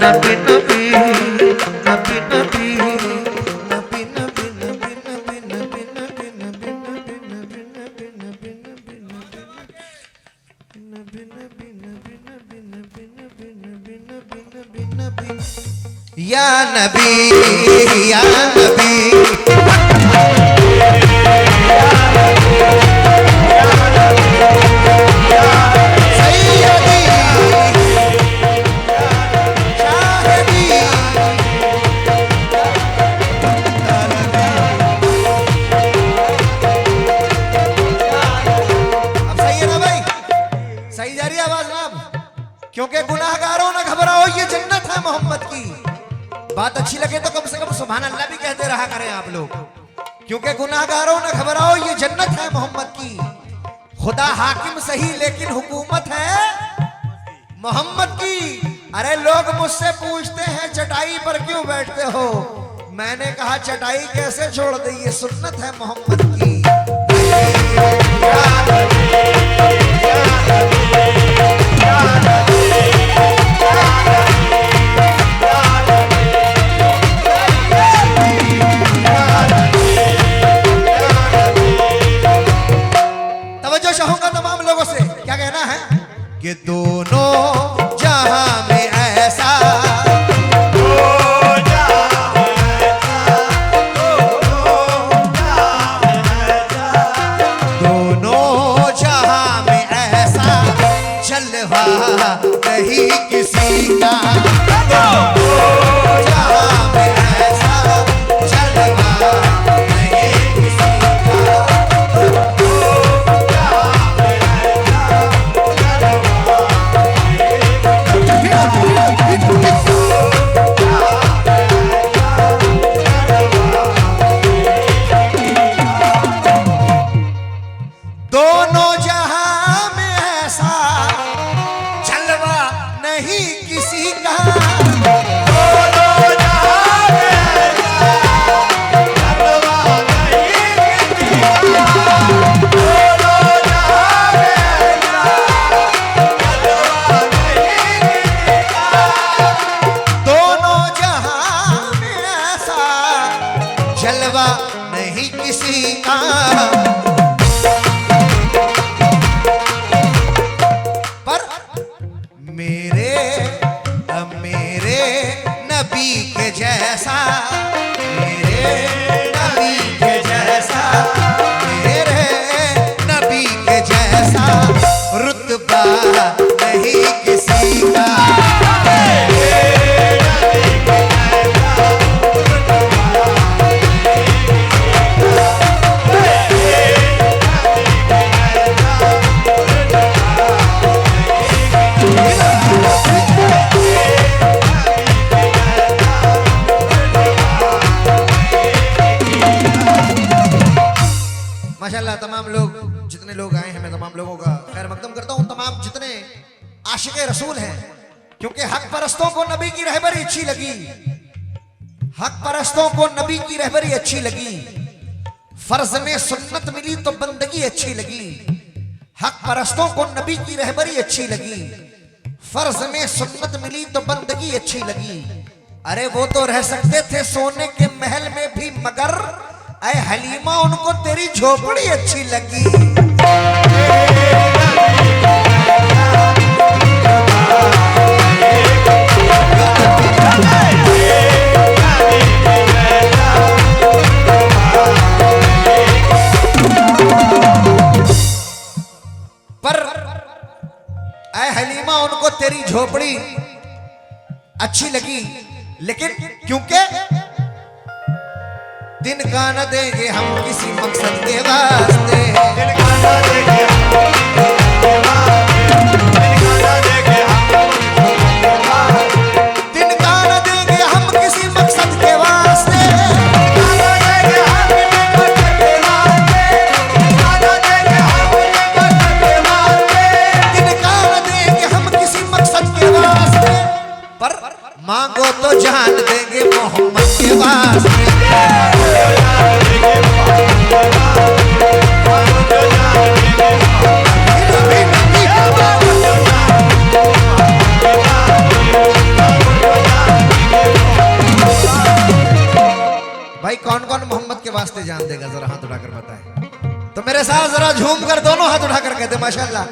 नबी नबी नबी नबी या नबी या नबी क्योंकि गुनाहगारों न घबराओ ये जन्नत है मोहम्मद की। बात अच्छी लगे तो कम से कम सुभान अल्लाह भी कहते रहा करें आप लोग। क्योंकि गुनाहगारों न घबराओ ये जन्नत है मोहम्मद की। खुदा हाकिम सही लेकिन हुकूमत है मोहम्मद की। अरे लोग मुझसे पूछते हैं चटाई पर क्यों बैठते हो, मैंने कहा चटाई कैसे छोड़ दी, ये सुन्नत है मोहम्मद की। कि दोनों जहां में ऐसा दोनों जहां में ऐसा जलवा नहीं किसी का। जलवा नहीं किसी का। पर मेरे नबी के जैसा, मेरे नबी के जैसा, मेरे नबी के जैसा रुतबा नहीं किसी का। माशाल्लाह तमाम लोग जितने लोग आए हैं मैं तमाम लोगों का खैर मकदम करता हूँ। तमाम जितने आशिक़े रसूल हैं, क्योंकि हक परस्तों को नबी की रहबरी अच्छी लगी, हक परस्तों को नबी की रहबरी अच्छी लगी। फर्ज में सुन्नत मिली तो बंदगी अच्छी लगी। हक परस्तों को नबी की रहबरी अच्छी लगी, फर्ज में सुन्नत मिली तो बंदगी अच्छी लगी। अरे वो तो रह सकते थे सोने के महल में भी, मगर ऐ हलीमा उनको तेरी झोपड़ी अच्छी लगी। पर ऐ हलीमा उनको तेरी झोपड़ी अच्छी लगी, लेकिन क्योंकि दिन का न देंगे हम किसी मकसद के वास्ते, दिन का न देंगे हम किसी मकसद के वास्ते, दिन का न देंगे हम किसी मकसद के वास्ते, पर मांगो तो जान देंगे मोहम्मद के वास्ते। भाई कौन कौन मोहम्मद के वास्ते जान देगा, जरा हाथ उठाकर बताए। तो मेरे साथ जरा झूम कर दोनों हाथ उठाकर कहते माशाल्लाह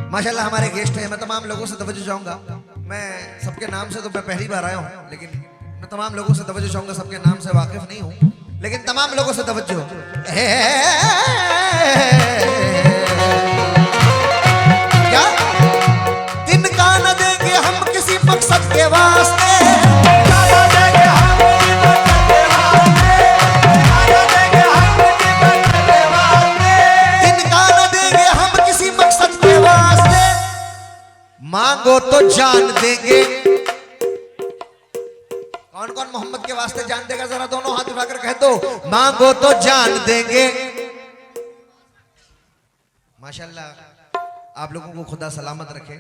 माशाल्लाह। हमारे गेस्ट हैं, मैं तमाम लोगों से तवज्जो चाहूंगा। मैं सबके नाम से तो मैं पहली बार आया हूँ, लेकिन मैं तमाम लोगों से तवज्जो चाहूंगा। सबके नाम से वाकिफ नहीं हूँ, लेकिन तमाम लोगों से तवज्जो। क्या दिन का न देंगे हम किसी मकसद के वास्ते, मांगो तो जान देंगे। कौन कौन मोहम्मद के वास्ते जान देगा, जरा दोनों हाथ उठाकर कह दो मांगो तो जान देंगे। माशाल्लाह आप लोगों को खुदा सलामत रखे।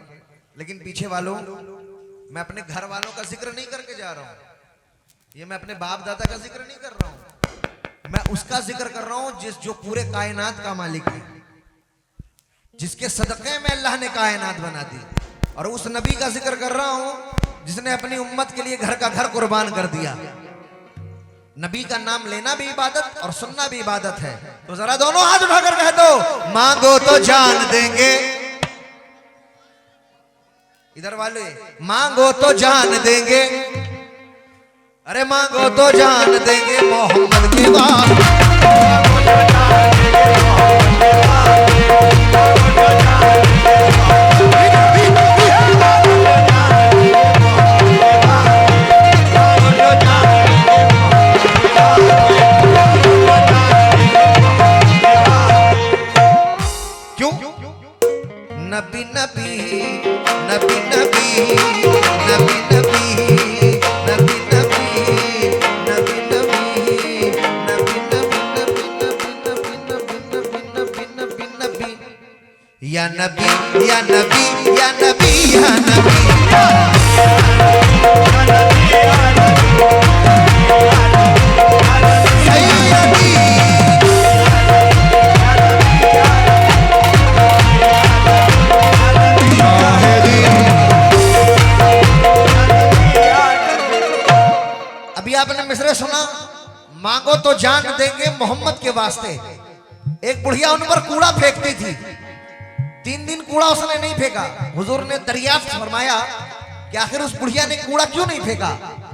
लेकिन पीछे वालों, मैं अपने घर वालों का जिक्र नहीं करके जा रहा हूं, ये मैं अपने बाप दादा का जिक्र नहीं कर रहा हूं, मैं उसका जिक्र कर रहा हूं जो पूरे कायनात का मालिक है, जिसके सदक़े में अल्लाह ने कायनात बना दी। और उस नबी का जिक्र कर रहा हूं जिसने अपनी उम्मत के लिए घर का घर कुर्बान कर दिया। नबी का नाम लेना भी इबादत और सुनना भी इबादत है। तो जरा दोनों हाथ उठाकर कह दो मांगो तो जान देंगे। इधर वाले मांगो तो जान देंगे, अरे मांगो तो जान देंगे मोहम्मद की बात। नबी नबी नबी नबी नबी नबी नबी नबी नबी नबी नबी नबी या नबी या नबी या नबी या नबी आपने मिसरे सुना, मांगो तो जान देंगे मोहम्मद के वास्ते। एक बुढ़िया उन पर कूड़ा फेंकती थी, 3 दिन कूड़ा उसने नहीं फेंका। हुजूर ने दरियाफ्त फरमाया कि आखिर उस बुढ़िया ने कूड़ा क्यों नहीं फेंका।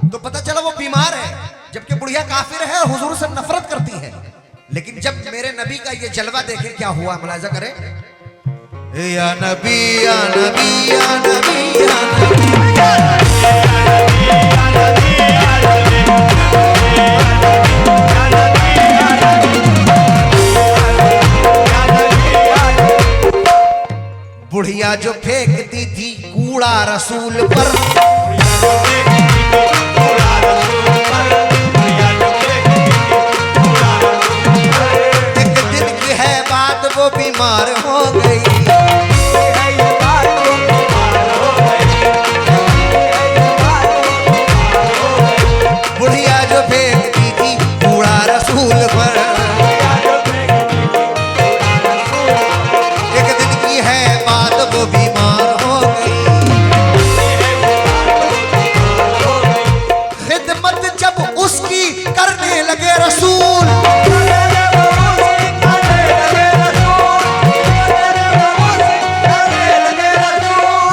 तो पता चला वो बीमार है, जबकि बुढ़िया काफिर है, हुजूर से नफरत करती है। लेकिन जब मेरे नबी का ये जलवा देखे क्या हुआ, मुलाजा करें। या नबी या नबी या नबी या नबी बुढ़िया जो फेंकती थी कूड़ा रसूल पर, एक दिन की है बात वो बीमार हो गई। बुढ़िया जो फेंकती थी कूड़ा रसूल पर, एक दिन की है बात वो बीमार हो गई। खिदमत जब उसकी करने लगे रसूल,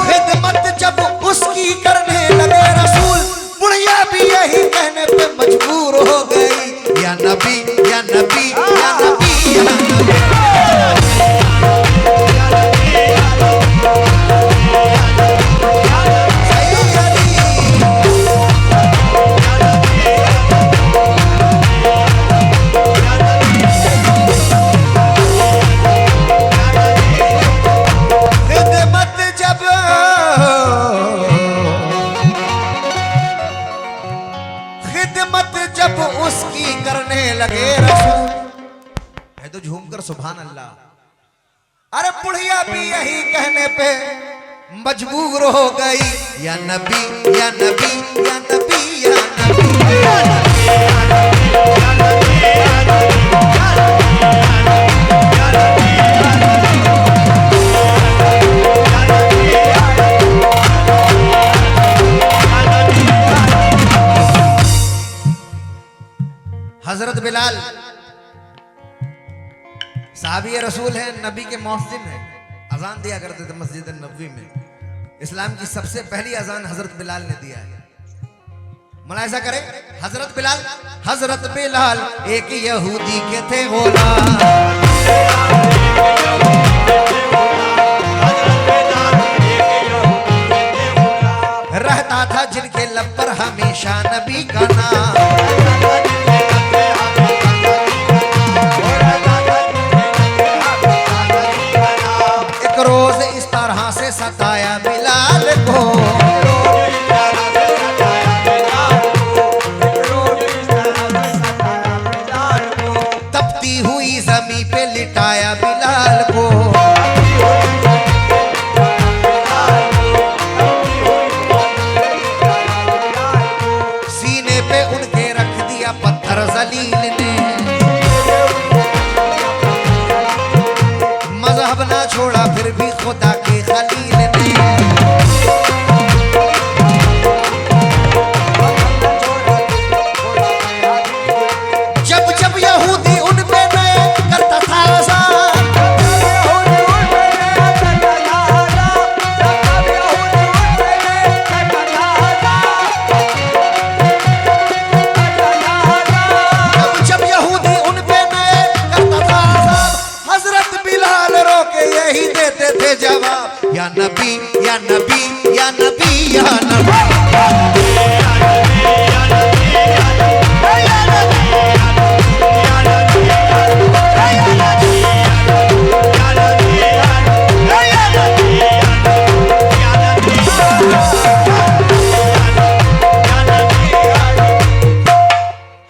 खिदमत जब उसकी करने लगे रसूल, बुढ़िया भी यही कहने पे मजबूर हो गई। या नबी या नबी या नबी या नबी। जब उसकी करने लगे रसूल, है तो झूम कर सुभान अल्लाह। अरे बुढ़िया भी यही कहने पे मजबूर हो गई। या नबी या नबी या नबी या नबी। हजरत बिलाल साहबी रसूल है, नबी के मौज़िन है, अजान दिया करते थे मस्जिद नबवी में। इस्लाम की सबसे पहली अजान हजरत बिलाल ने दिया है। मुलाहिजा करें, हजरत बिलाल एक यहूदी के थे गुलाम, रहता था जिनके लब पर हमेशा नबी का नाम। एक रोज इस तरह से सताया बिलाल को, तपती हुई जमीन पे लिटाया बिलाल को। सीने पे उनके रख दिया पत्थर जलील ने, मजहब ना छोड़ा फिर भी खुदा के खलील ने। जब जब यहूदी उन पे नए करता था अज़ान, जब यहूदी उन पे नए करता था अज़ान, हजरत बिलाल रो के यही देते थे जवाब, या नबी या नबी या नबी या नबी।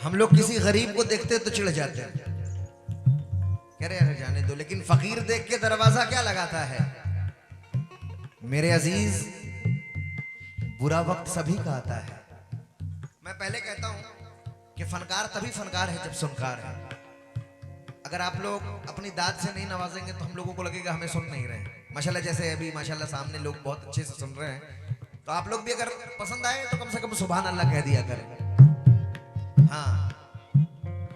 हम लोग किसी गरीब को देखते तो चिढ़ जाते हैं, कह रहे हैं जाने दो, लेकिन फकीर देख के दरवाजा क्या लगाता है। मेरे अजीज, बुरा वक्त सभी का आता है। मैं पहले कहता हूं कि फनकार तभी फनकार है जब सुनकार है। अगर आप लोग अपनी दाद से नहीं नवाजेंगे तो हम लोगों को लगेगा हमें सुन नहीं रहे। माशाल्लाह, जैसे अभी माशाल्लाह सामने लोग बहुत अच्छे से सुन रहे हैं, तो आप लोग भी अगर पसंद आए तो कम से कम सुभान अल्लाह कह दिया करें। हाँ,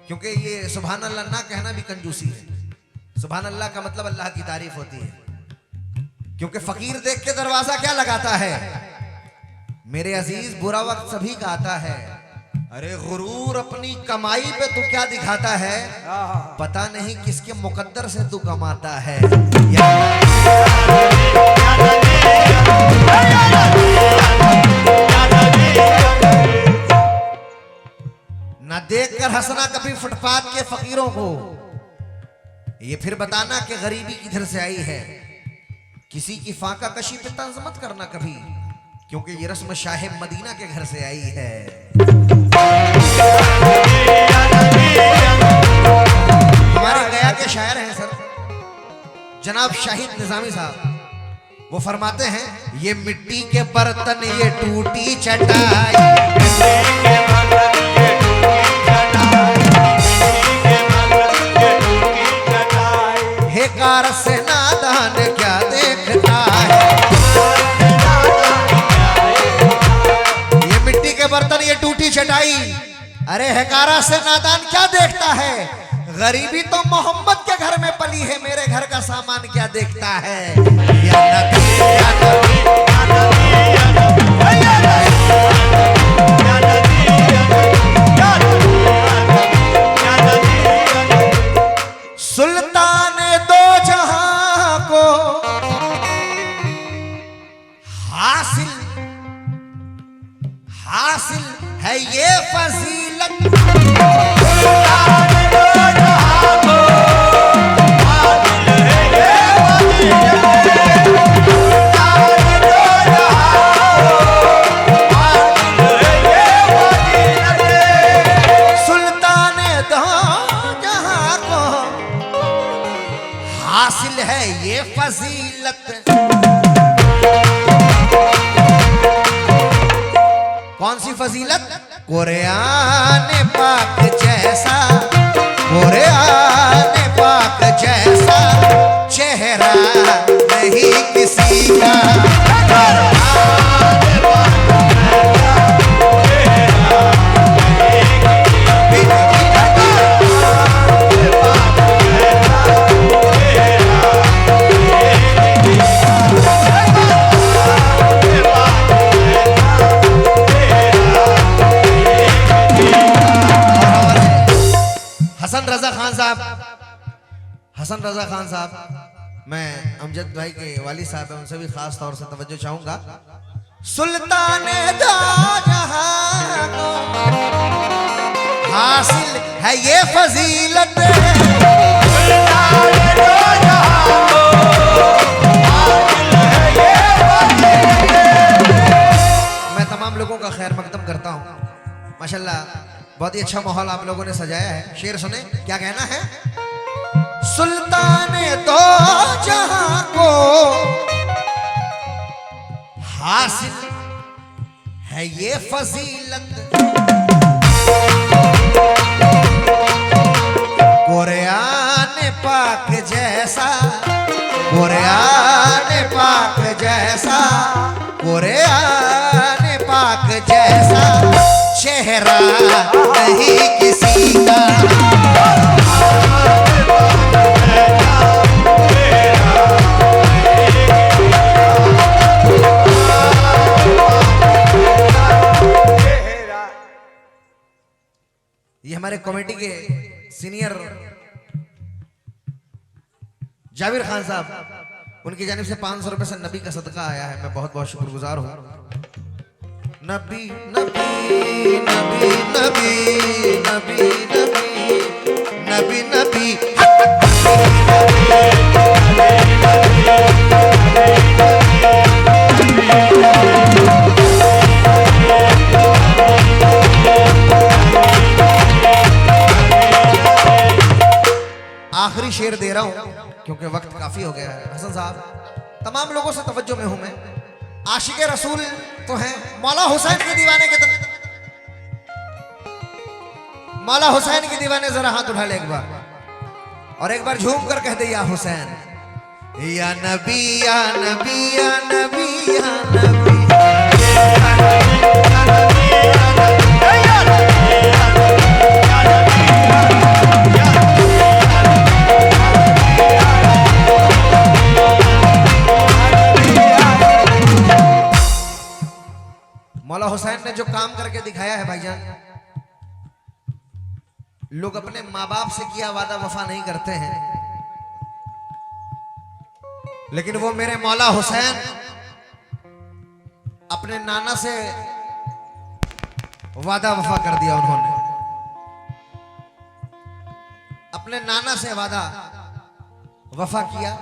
क्योंकि ये सुभान अल्लाह ना कहना भी कंजूसी है। सुभान अल्लाह का मतलब अल्लाह की तारीफ होती है। क्योंकि फकीर देख के दरवाजा क्या लगाता है। मेरे अजीज, बुरा वक्त सभी का आता है। अरे गुरूर अपनी कमाई पे तू क्या दिखाता है, पता नहीं किसके मुकद्दर से तू कमाता है। ना देखकर हंसना कभी फुटपाथ के फकीरों को, ये फिर बताना कि गरीबी किधर से आई है। किसी की फाका कशी पे तंज मत करना कभी, क्योंकि ये रस्म शाह मदीना के घर से आई है। हमारे गया के शायर हैं सर, जनाब शाहिद निजामी साहब, वो फरमाते हैं, ये मिट्टी के बर्तन ये टूटी चटाई, हे कार से नादान क्या देखता है। ये मिट्टी के बर्तन ये टूटी चटाई, अरे हकारा से नादान क्या देखता है। गरीबी तो मोहम्मद के घर में पली है, मेरे घर का सामान क्या देखता है। या नबी, या नबी, या नबी, या नबी, या नबी, या नबी, या नबी, या नबी। सुल्तान दो जहां को हासिल हासिल है ये फजीलत, हासिल है ये फजीलत। कौन सी फजीलत? कुरान पाक जैसा, कुरान पाक जैसा चेहरा नहीं किसी का। साहब, हसन रजा खान साहब, मैं अमजद भाई के वाली साहब हैं, उनसे भी खास तौर से तवज्जो चाहूंगा। सुल्तान दो जहां को हासिल है ये फजीलत, सुल्तान दो जहां को हासिल है ये फजीलत। मैं तमाम लोगों का खैर मकदम करता हूँ। माशाल्लाह बहुत ही अच्छा माहौल आप लोगों ने सजाया है। शेर सुने, क्या कहना है? सुल्तान दो जहां को हासिल है ये फजीलत, कुरान पाक जैसा, कुरान पाक जैसा, कुरान पाक जैसा चेहरा नहीं किसी का। ये हमारे कमेटी के सीनियर जाबिर खान साहब, उनकी जानिब से 500 रुपए से नबी का सदका आया है। मैं बहुत बहुत शुक्रगुजार हूँ। नबी नबी नबी नबी नबी नबी नबी नबी आखिरी शेर दे रहा हूं क्योंकि वक्त काफी हो गया है। हसन साहब, तमाम लोगों से तवज्जो में हूं मैं। आशिक़े रसूल तो हैं, मौला हुसैन के दीवाने के तरफ, मौला हुसैन के दीवाने जरा हाथ उठा ले एक बार, और एक बार झूम कर कह दे या हुसैन, या नबी या नबी या नबी या नबी। मौला हुसैन ने जो काम करके दिखाया है भाईजान, लोग अपने माँ बाप से किया वादा वफा नहीं करते हैं, लेकिन वो मेरे मौला हुसैन अपने नाना से वादा वफा कर दिया। उन्होंने अपने नाना से वादा वफा किया।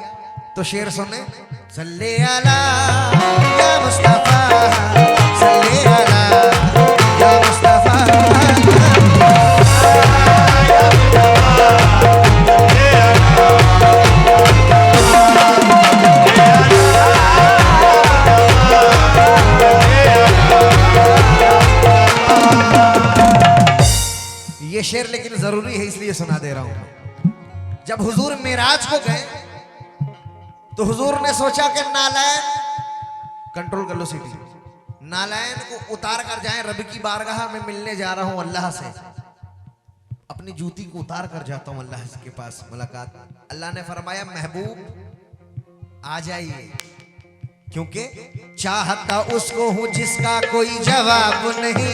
तो शेर सुने, सल्ले अला या मुस्तफा, सल्ले अला या मुस्तफा, ये शेर लेकिन जरूरी है इसलिए सुना दे रहा हूं। जब हुजूर मेराज को गए तो हुजूर ने सोचा कि नालायन, कंट्रोल कर लो सीटी, नालायन को उतार कर जाएं, रब की बारगाह में मिलने जा रहा हूं अल्लाह से, अपनी जूती को उतार कर जाता हूं अल्लाह के पास मुलाकात। अल्लाह ने फरमाया महबूब आ जाइए, क्योंकि चाहता उसको हूं जिसका कोई जवाब नहीं,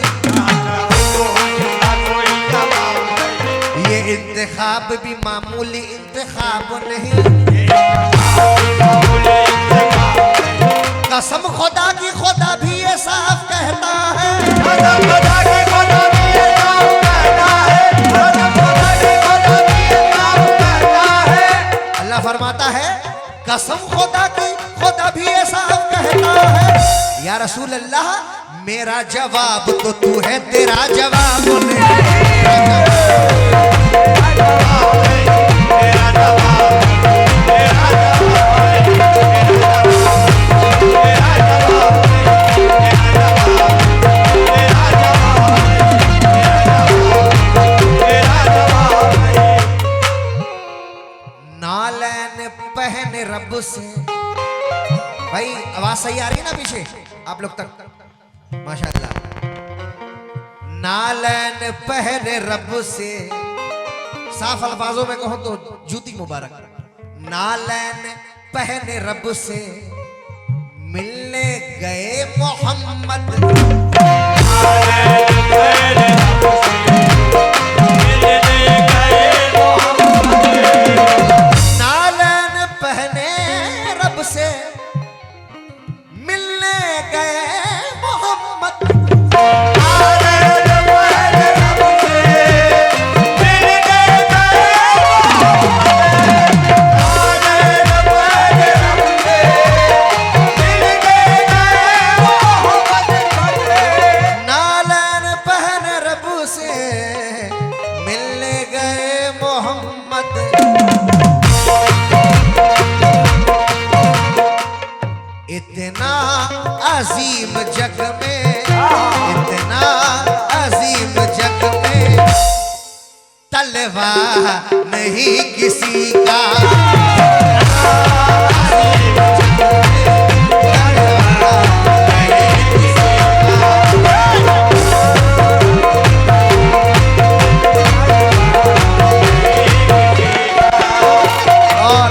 ये इंतखाब भी मामूली इंतखाब नहीं, कसम खुदा की खुदा भी ये साफ कहता है, कसम खुदा की खुदा भी ये साफ कहता है, कसम खुदा की खुदा भी ये साफ कहता है। अल्लाह फरमाता है कसम खुदा की खुदा भी ये साफ कहता है, या रसूल अल्लाह मेरा जवाब तो तू है, तेरा जवाब नहीं। नालैन पहने रब से, भाई आवाज सही आ रही है ना पीछे आप लोग तक? माशाअल्लाह। नालैन पहने रब से, साफ अल्फाजों में कहूं तो जूती मुबारक, नालैन पहने रब से मिलने गए मोहम्मद, नालैन पहने रब से मिलने गए मोहम्मद, नहीं किसी का। और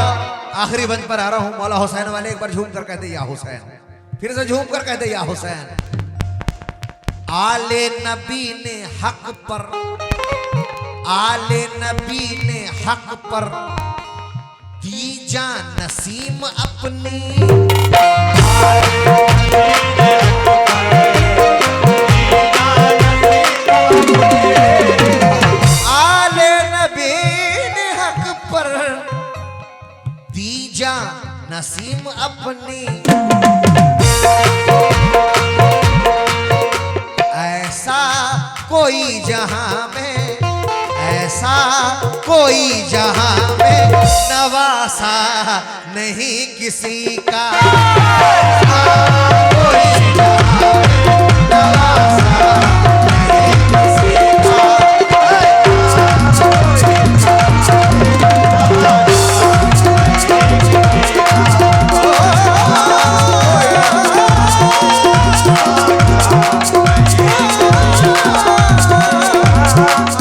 आखिरी बंद पर आ रहा हूं, मौला हुसैन वाले एक बार झूम कर कहते या हुसैन, फिर से झूम कर कहते या हुसैन। आले नबी ने हक पर, आले नबी ने हक पर दी जान नसीम अपनी। आले नबी ने हक पर दी जान नसीम अपनी। ऐसा कोई जहां में, ऐसा कोई जहां में नवासा नहीं किसी का। कोई जहां में नवासा नहीं किसी का। Oh,